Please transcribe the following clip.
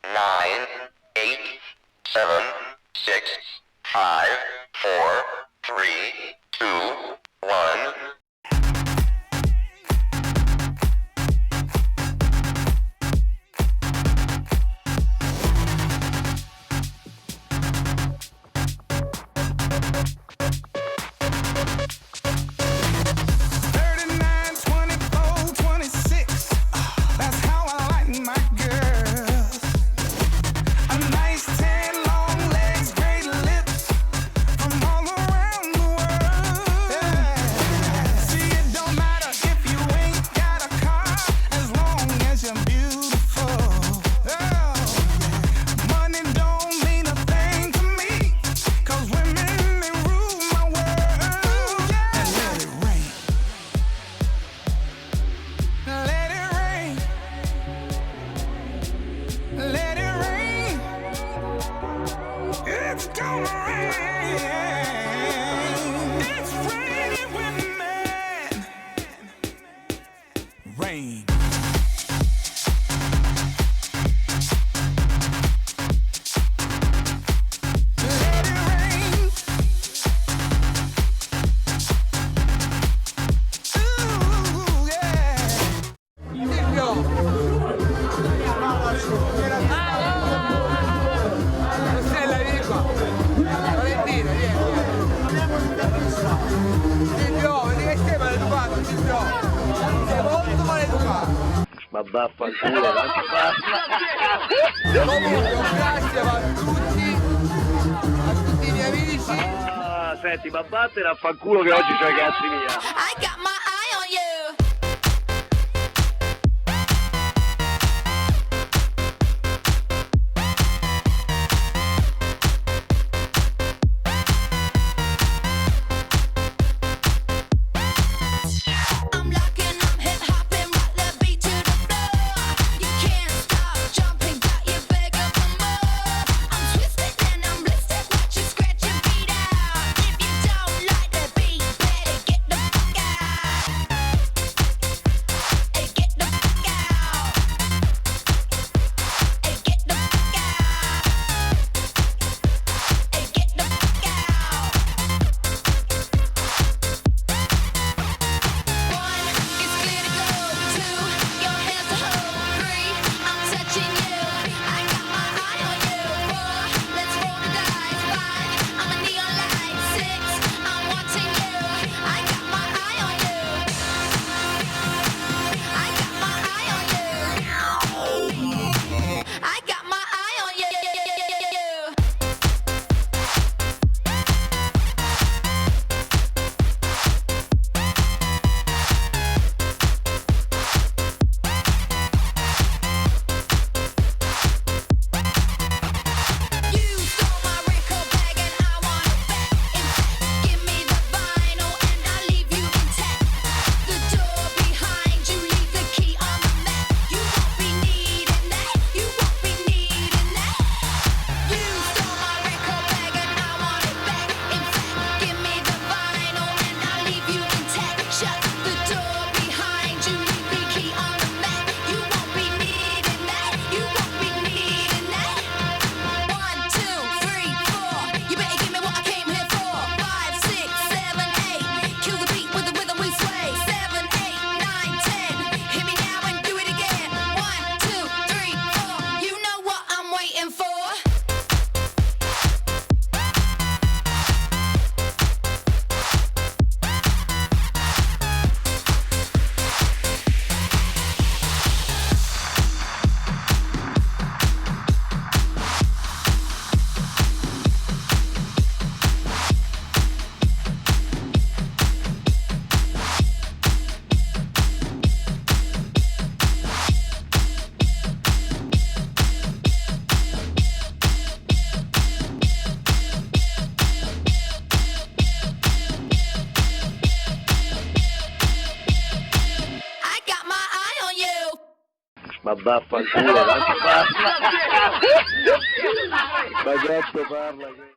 nine, eight, seven, six, five, four, three, two, one. It's gonna rain. It's raining women. Rain. Let it rain. Ooh, yeah. Valentina, vieni. Silvio, vedi che sei maleducato, Silvio. Sei molto maleducato. Ma vaffanculo, non ti Comunque, un grazie a tutti i miei amici. Ah, senti, ma vattene a fanculo che oggi c'hai cazzi mia. I got my eye on you. I'm locking, I'm hip hopping, rock the beat to the floor. You can't stop jumping, got you begging for more. I'm twisted and I'm blistered, watch you scratch your feet out. If you don't like the beat, better get the fuck out. Hey, get the fuck out. Hey, get the fuck out. Hey, get the fuck out. One is clear to go. Two, your hands to hold. Three, I'm touching you. I got my eye on you. Four, let's roll the dice. Five, I'm a neon light. Six, I'm watching you. I got my eye on you. I got my eye on you. I got my eye on you. You stole my record bag and I want it back. In fact, give me the vinyl and I'll leave you intact. The door behind you, leave the key on the mat. You won't be needing that. You won't be needing that. You stole my record bag and I want it back. In fact, give me the vinyl and I'll leave you intact. Shut the door behind you, leave the key on the mat. You won't be needing that. You won't be needing that. 1, 2, 3, 4. You better give me what I came here for. 5, 6, 7, 8. Kill the beat with the rhythm we sway. 7, 8, 9, 10. Hit me now and do it again. 1, 2, 3, 4. You know what I'm waiting for. I got my eye on you. Ma vaffanculo, non ti Ma cazzo parla?